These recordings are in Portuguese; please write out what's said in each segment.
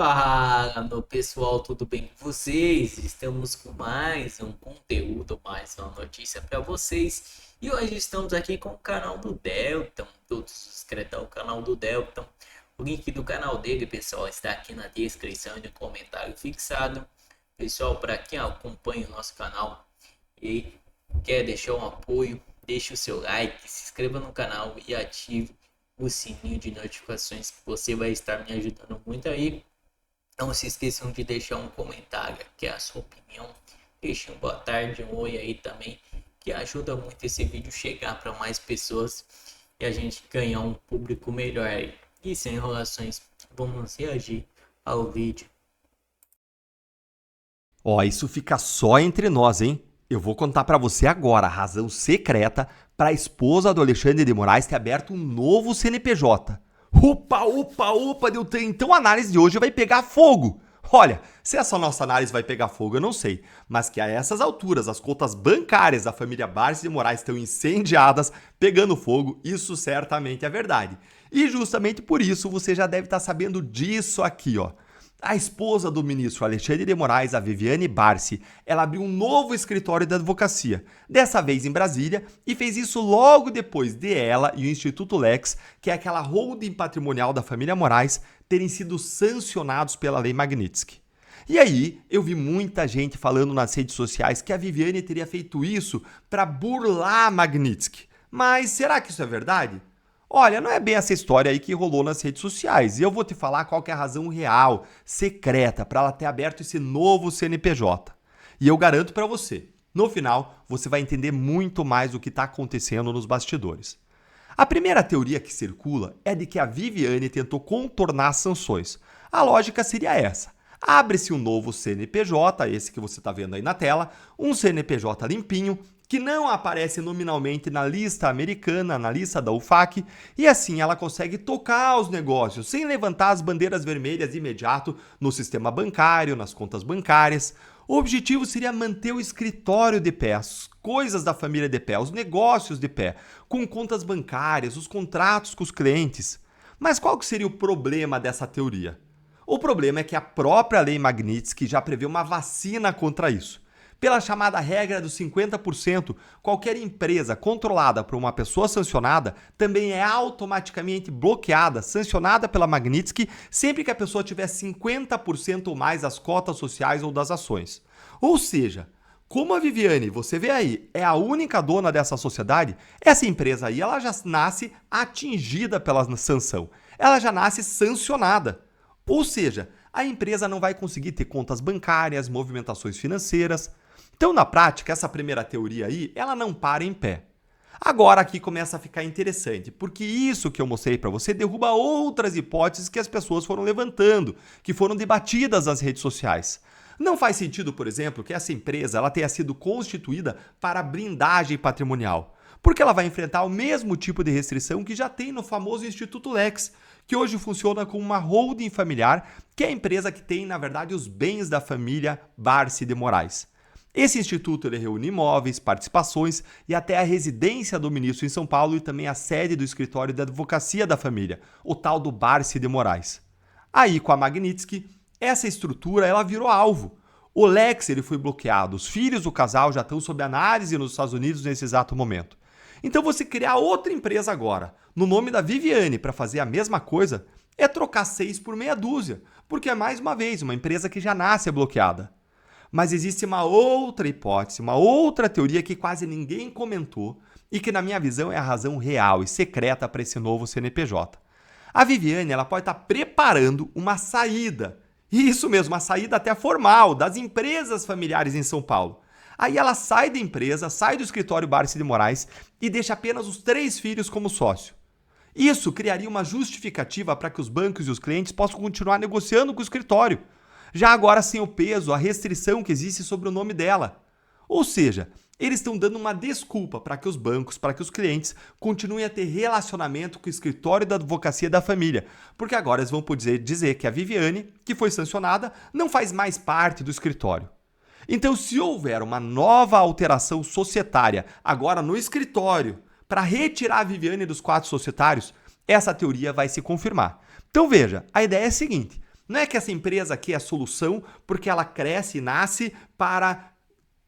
Fala, meu pessoal, tudo bem com vocês? Estamos com mais um conteúdo, mais uma notícia para vocês. E hoje estamos aqui com o canal do Delton. Todos se inscrevam no canal do Delton. O link do canal dele, pessoal, está aqui na descrição e no comentário fixado. Pessoal, para quem acompanha o nosso canal e quer deixar um apoio, deixe o seu like, se inscreva no canal e ative o sininho de notificações, que você vai estar me ajudando muito aí. Não se esqueçam de deixar um comentário, que é a sua opinião. Deixe um boa tarde, um oi aí também, que ajuda muito esse vídeo chegar para mais pessoas e a gente ganhar um público melhor aí. E sem enrolações, vamos reagir ao vídeo. Ó, isso fica só entre nós, hein? Eu vou contar pra você agora a razão secreta para a esposa do Alexandre de Moraes ter aberto um novo CNPJ. Opa, opa, opa, Deltan, então a análise de hoje vai pegar fogo. Olha, se essa nossa análise vai pegar fogo, eu não sei, mas que a essas alturas as contas bancárias da família Barsi de Moraes estão incendiadas, pegando fogo, isso certamente é verdade. E justamente por isso você já deve estar sabendo disso aqui, ó. A esposa do ministro Alexandre de Moraes, a Viviane Barsi, ela abriu um novo escritório de advocacia, dessa vez em Brasília, e fez isso logo depois de ela e o Instituto Lex, que é aquela holding patrimonial da família Moraes, terem sido sancionados pela Lei Magnitsky. E aí, eu vi muita gente falando nas redes sociais que a Viviane teria feito isso para burlar a Magnitsky. Mas será que isso é verdade? Olha, não é bem essa história aí que rolou nas redes sociais. E eu vou te falar qual que é a razão real, secreta, para ela ter aberto esse novo CNPJ. E eu garanto para você, no final, você vai entender muito mais o que está acontecendo nos bastidores. A primeira teoria que circula é de que a Viviane tentou contornar as sanções. A lógica seria essa. Abre-se um novo CNPJ, esse que você está vendo aí na tela, um CNPJ limpinho, que não aparece nominalmente na lista americana, na lista da UFAC, e assim ela consegue tocar os negócios sem levantar as bandeiras vermelhas de imediato no sistema bancário, nas contas bancárias. O objetivo seria manter o escritório de pé, as coisas da família de pé, os negócios de pé, com contas bancárias, os contratos com os clientes. Mas qual que seria o problema dessa teoria? O problema é que a própria Lei Magnitsky já prevê uma vacina contra isso. Pela chamada regra dos 50%, qualquer empresa controlada por uma pessoa sancionada também é automaticamente bloqueada, sancionada pela Magnitsky, sempre que a pessoa tiver 50% ou mais das cotas sociais ou das ações. Ou seja, como a Viviane, você vê aí, é a única dona dessa sociedade, essa empresa aí ela já nasce atingida pela sanção. Ela já nasce sancionada. Ou seja, a empresa não vai conseguir ter contas bancárias, movimentações financeiras. Então, na prática, essa primeira teoria aí, ela não para em pé. Agora aqui começa a ficar interessante, porque isso que eu mostrei para você derruba outras hipóteses que as pessoas foram levantando, que foram debatidas nas redes sociais. Não faz sentido, por exemplo, que essa empresa ela tenha sido constituída para blindagem patrimonial, porque ela vai enfrentar o mesmo tipo de restrição que já tem no famoso Instituto Lex, que hoje funciona como uma holding familiar, que é a empresa que tem, na verdade, os bens da família Barsi de Moraes. Esse instituto ele reúne imóveis, participações e até a residência do ministro em São Paulo e também a sede do escritório da advocacia da família, o tal do Barsi de Moraes. Aí, com a Magnitsky, essa estrutura ela virou alvo. O Lex ele foi bloqueado, os filhos do casal já estão sob análise nos Estados Unidos nesse exato momento. Então você criar outra empresa agora, no nome da Viviane, para fazer a mesma coisa, é trocar 6 por meia dúzia, porque é mais uma vez uma empresa que já nasce bloqueada. Mas existe uma outra hipótese, uma outra teoria que quase ninguém comentou e que, na minha visão, é a razão real e secreta para esse novo CNPJ. A Viviane ela pode estar preparando uma saída, e isso mesmo, uma saída até formal, das empresas familiares em São Paulo. Aí ela sai da empresa, sai do escritório Barsi de Moraes e deixa apenas os 3 filhos como sócio. Isso criaria uma justificativa para que os bancos e os clientes possam continuar negociando com o escritório, já agora sem o peso, a restrição que existe sobre o nome dela. Ou seja, eles estão dando uma desculpa para que os bancos, para que os clientes continuem a ter relacionamento com o escritório da advocacia da família, porque agora eles vão poder dizer que a Viviane, que foi sancionada, não faz mais parte do escritório. Então, se houver uma nova alteração societária agora no escritório para retirar a Viviane dos 4 societários, essa teoria vai se confirmar. Então veja, a ideia é a seguinte: Não é que essa empresa aqui é a solução porque ela cresce e nasce para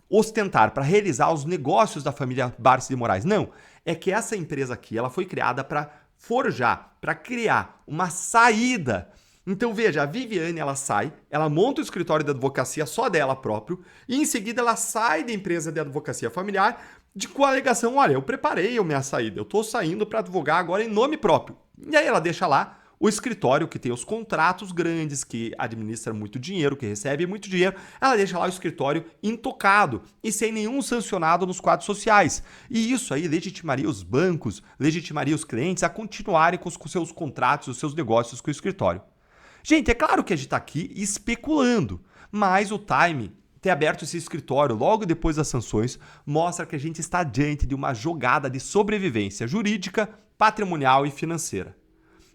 ostentar, para realizar os negócios da família Barsi de Moraes. Não, é que essa empresa aqui ela foi criada para forjar, para criar uma saída. Então veja, a Viviane ela sai, ela monta o escritório de advocacia só dela próprio e em seguida ela sai da empresa de advocacia familiar com a alegação, olha, eu preparei a minha saída, eu estou saindo para advogar agora em nome próprio. E aí ela deixa lá o escritório que tem os contratos grandes, que administra muito dinheiro, que recebe muito dinheiro, ela deixa lá o escritório intocado e sem nenhum sancionado nos quadros sociais. E isso aí legitimaria os bancos, legitimaria os clientes a continuarem com os seus contratos, os seus negócios com o escritório. Gente, é claro que a gente está aqui especulando, mas o time ter aberto esse escritório logo depois das sanções mostra que a gente está diante de uma jogada de sobrevivência jurídica, patrimonial e financeira.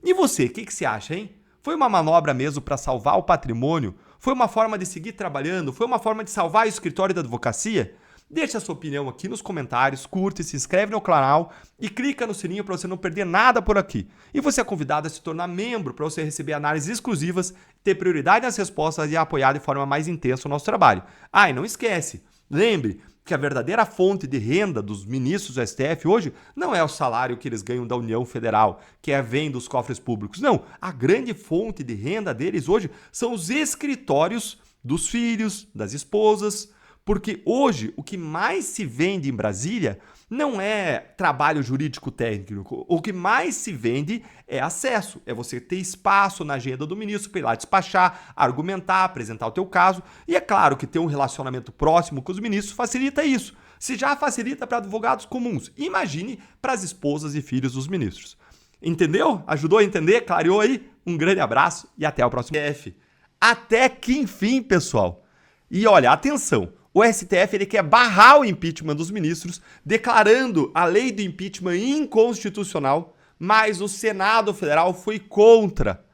E você, o que você acha, hein? Foi uma manobra mesmo para salvar o patrimônio? Foi uma forma de seguir trabalhando? Foi uma forma de salvar o escritório da advocacia? Deixa a sua opinião aqui nos comentários, curte, se inscreve no canal e clica no sininho para você não perder nada por aqui. E você é convidado a se tornar membro para você receber análises exclusivas, ter prioridade nas respostas e apoiar de forma mais intensa o nosso trabalho. Ah, e não esquece, lembre que a verdadeira fonte de renda dos ministros do STF hoje não é o salário que eles ganham da União Federal, que vem dos cofres públicos. Não, a grande fonte de renda deles hoje são os escritórios dos filhos, das esposas, porque hoje o que mais se vende em Brasília não é trabalho jurídico técnico, o que mais se vende é acesso, é você ter espaço na agenda do ministro para ir lá despachar, argumentar, apresentar o teu caso, e é claro que ter um relacionamento próximo com os ministros facilita isso. Se já facilita para advogados comuns, imagine para as esposas e filhos dos ministros. Entendeu? Ajudou a entender? Clareou aí? Um grande abraço e até o próximo STF. Até que enfim, pessoal. E olha, atenção, o STF ele quer barrar o impeachment dos ministros, declarando a lei do impeachment inconstitucional, mas o Senado Federal foi contra.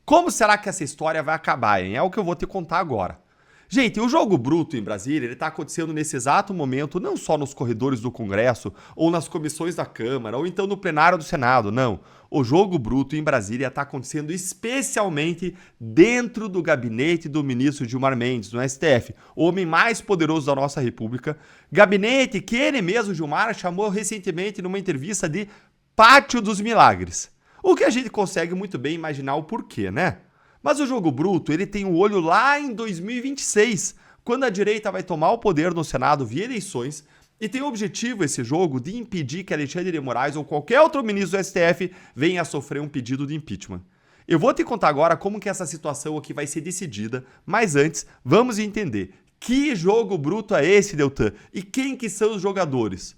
Como será que essa história vai acabar, hein? É o que eu vou te contar agora. Gente, o jogo bruto em Brasília está acontecendo nesse exato momento, não só nos corredores do Congresso, ou nas comissões da Câmara, ou então no plenário do Senado, não. O jogo bruto em Brasília está acontecendo especialmente dentro do gabinete do ministro Gilmar Mendes, no STF, o homem mais poderoso da nossa república. Gabinete que ele mesmo, Gilmar, chamou recentemente numa entrevista de Pátio dos Milagres. O que a gente consegue muito bem imaginar o porquê, né? Mas o jogo bruto, ele tem um olho lá em 2026, quando a direita vai tomar o poder no Senado via eleições, e tem o objetivo esse jogo de impedir que Alexandre de Moraes ou qualquer outro ministro do STF venha a sofrer um pedido de impeachment. Eu vou te contar agora como que essa situação aqui vai ser decidida, mas antes, vamos entender que jogo bruto é esse, Deltan, e quem que são os jogadores.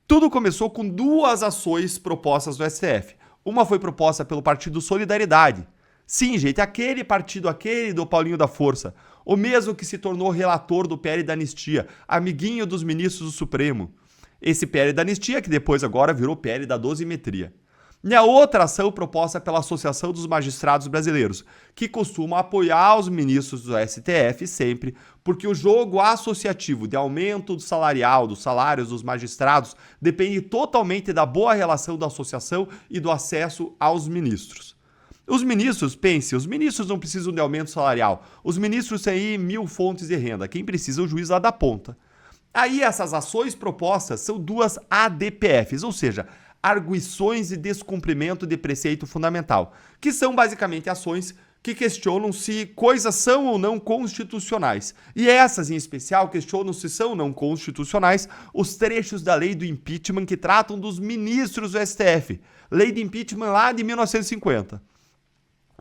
Tudo começou com duas ações propostas do STF. Uma foi proposta pelo Partido Solidariedade. Sim, gente, aquele partido, aquele do Paulinho da Força, o mesmo que se tornou relator do PL da Anistia, amiguinho dos ministros do Supremo. Esse PL da Anistia que depois agora virou PL da dosimetria. E a outra ação proposta pela Associação dos Magistrados Brasileiros, que costuma apoiar os ministros do STF sempre, porque o jogo associativo de aumento do salarial, dos salários dos magistrados, depende totalmente da boa relação da associação e do acesso aos ministros. Os ministros, pense, os ministros não precisam de aumento salarial. Os ministros têm aí 1000 fontes de renda. Quem precisa é o juiz lá da ponta. Aí essas ações propostas são duas ADPFs, ou seja, arguições de descumprimento de preceito fundamental, que são basicamente ações que questionam se coisas são ou não constitucionais. E essas, em especial, questionam se são ou não constitucionais os trechos da lei do impeachment que tratam dos ministros do STF. Lei de impeachment lá de 1950.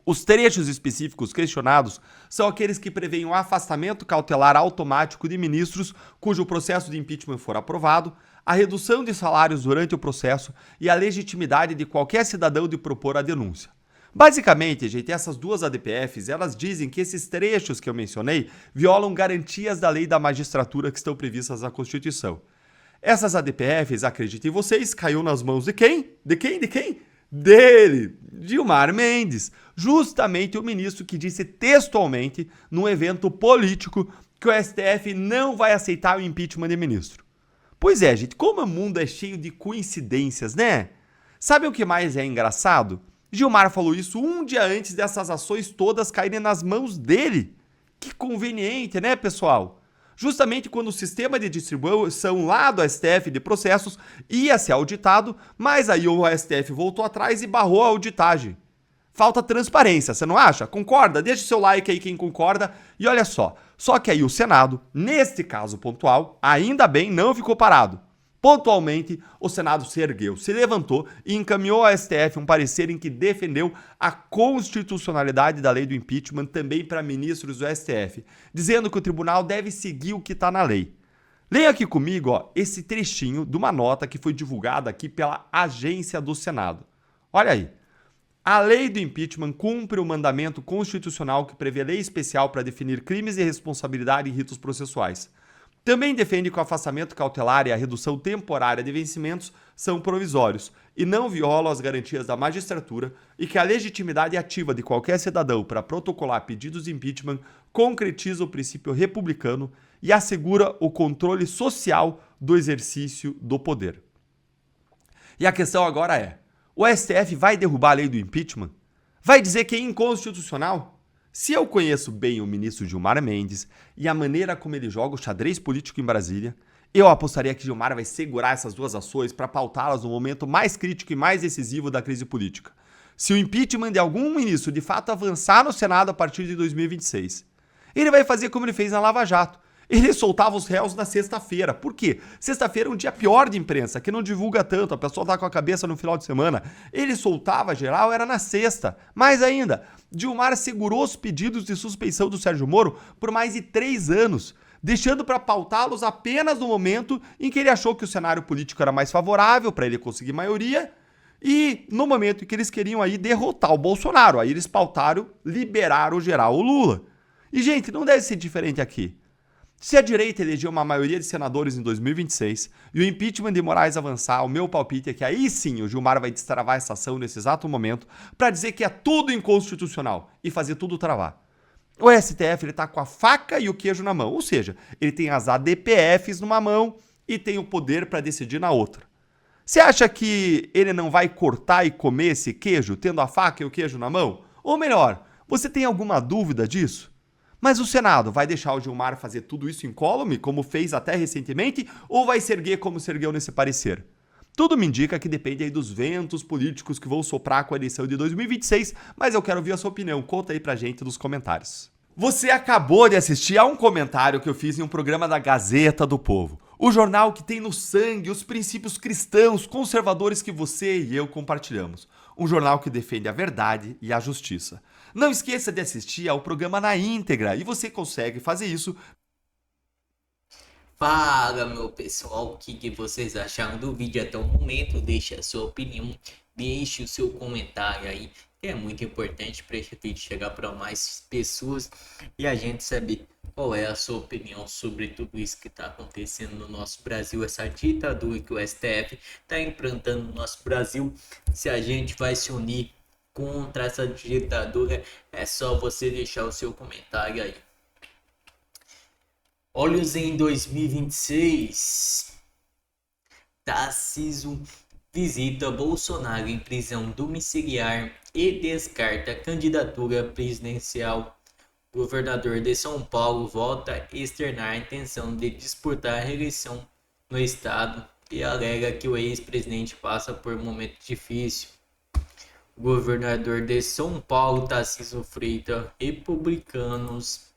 Os trechos específicos questionados são aqueles que prevêem o afastamento cautelar automático de ministros cujo processo de impeachment for aprovado, a redução de salários durante o processo e a legitimidade de qualquer cidadão de propor a denúncia. Basicamente, gente, essas duas ADPFs, elas dizem que esses trechos que eu mencionei violam garantias da lei da magistratura que estão previstas na Constituição. Essas ADPFs, acreditem vocês, caiu nas mãos de quem? De quem? Dele, Gilmar Mendes, justamente o ministro que disse textualmente, num evento político, que o STF não vai aceitar o impeachment de ministro. Pois é, gente, como o mundo é cheio de coincidências, né? Sabe o que mais é engraçado? Gilmar falou isso um dia antes dessas ações todas caírem nas mãos dele. Que conveniente, né, pessoal? Justamente quando o sistema de distribuição lá do STF de processos ia ser auditado, mas aí o STF voltou atrás e barrou a auditagem. Falta transparência, você não acha? Concorda? Deixa o seu like aí quem concorda. E olha só que aí o Senado, neste caso pontual, ainda bem não ficou parado. Pontualmente, o Senado se ergueu, se levantou e encaminhou ao STF um parecer em que defendeu a constitucionalidade da lei do impeachment também para ministros do STF, dizendo que o tribunal deve seguir o que está na lei. Leia aqui comigo esse trechinho de uma nota que foi divulgada aqui pela agência do Senado. Olha aí. A lei do impeachment cumpre o mandamento constitucional que prevê lei especial para definir crimes de responsabilidade e ritos processuais. Também defende que o afastamento cautelar e a redução temporária de vencimentos são provisórios e não violam as garantias da magistratura e que a legitimidade ativa de qualquer cidadão para protocolar pedidos de impeachment concretiza o princípio republicano e assegura o controle social do exercício do poder. E a questão agora é: o STF vai derrubar a lei do impeachment? Vai dizer que é inconstitucional? Se eu conheço bem o ministro Gilmar Mendes e a maneira como ele joga o xadrez político em Brasília, eu apostaria que Gilmar vai segurar essas duas ações para pautá-las no momento mais crítico e mais decisivo da crise política. Se o impeachment de algum ministro de fato avançar no Senado a partir de 2026, ele vai fazer como ele fez na Lava Jato. Ele soltava os réus na sexta-feira. Por quê? Sexta-feira é um dia pior de imprensa, que não divulga tanto, a pessoa tá com a cabeça no final de semana. Ele soltava geral, era na sexta. Mais ainda, Gilmar segurou os pedidos de suspeição do Sérgio Moro por mais de 3 anos, deixando para pautá-los apenas no momento em que ele achou que o cenário político era mais favorável para ele conseguir maioria e no momento em que eles queriam aí derrotar o Bolsonaro. Aí eles pautaram liberar o geral o Lula. E, gente, não deve ser diferente aqui. Se a direita elegeu uma maioria de senadores em 2026 e o impeachment de Moraes avançar, o meu palpite é que aí sim o Gilmar vai destravar essa ação nesse exato momento para dizer que é tudo inconstitucional e fazer tudo travar. O STF ele tá com a faca e o queijo na mão, ou seja, ele tem as ADPFs numa mão e tem o poder para decidir na outra. Você acha que ele não vai cortar e comer esse queijo tendo a faca e o queijo na mão? Ou melhor, você tem alguma dúvida disso? Mas o Senado vai deixar o Gilmar fazer tudo isso incólume, como fez até recentemente, ou vai se erguer como se ergueu nesse parecer? Tudo me indica que depende aí dos ventos políticos que vão soprar com a eleição de 2026, mas eu quero ouvir a sua opinião. Conta aí pra gente nos comentários. Você acabou de assistir a um comentário que eu fiz em um programa da Gazeta do Povo. O jornal que tem no sangue os princípios cristãos conservadores que você e eu compartilhamos. Um jornal que defende a verdade e a justiça. Não esqueça de assistir ao programa na íntegra e você consegue fazer isso. Fala, meu pessoal, o que vocês acharam do vídeo até o momento? Deixe a sua opinião, deixe o seu comentário aí, que é muito importante para esse vídeo chegar para mais pessoas e a gente saber qual é a sua opinião sobre tudo isso que está acontecendo no nosso Brasil, essa ditadura que o STF está implantando no nosso Brasil. Se a gente vai se unir contra essa ditadura, é só você deixar o seu comentário aí. Olhos em 2026. Tarcísio visita Bolsonaro em prisão domiciliar e descarta candidatura presidencial. Governador de São Paulo volta a externar a intenção de disputar a reeleição no estado e alega que o ex-presidente passa por um momento difícil. O governador de São Paulo, Tarcísio Freitas, republicanos,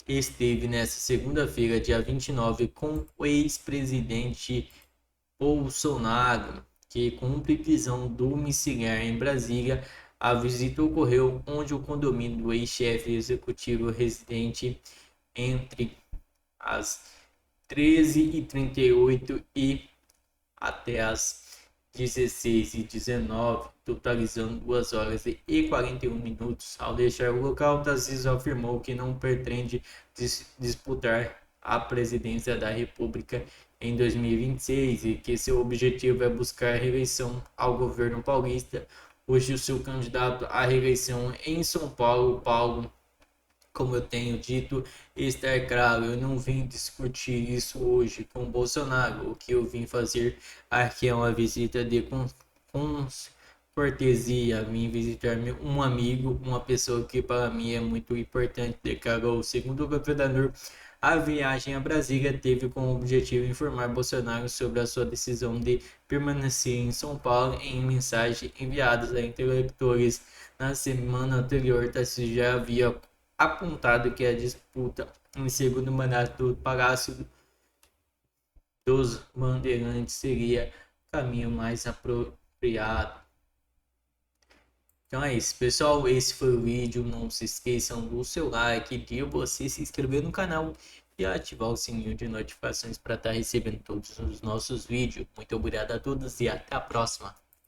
esteve nesta segunda-feira, dia 29, com o ex-presidente Bolsonaro, que cumpre prisão domiciliar em Brasília. A visita ocorreu onde o condomínio do ex-chefe executivo residente entre as 13h38 e até as 16h19, totalizando 2 horas e 41 minutos. Ao deixar o local, Tarcísio afirmou que não pretende disputar a presidência da República em 2026 e que seu objetivo é buscar a reeleição ao governo paulista. Hoje o seu candidato à reeleição em São Paulo, como eu tenho dito, está claro, eu não vim discutir isso hoje com Bolsonaro. O que eu vim fazer aqui é uma visita de cortesia vir visitar um amigo, uma pessoa que para mim é muito importante, declarou. Segundo o governador, a viagem a Brasília teve como objetivo informar Bolsonaro sobre a sua decisão de permanecer em São Paulo. Em mensagem enviada a eleitores na semana anterior, Tarcísio já havia apontado que a disputa em segundo mandato do Palácio dos Bandeirantes seria o caminho mais apropriado. Então é isso, pessoal. Esse foi o vídeo. Não se esqueçam do seu like, de você se inscrever no canal e ativar o sininho de notificações para estar recebendo todos os nossos vídeos. Muito obrigado a todos e até a próxima.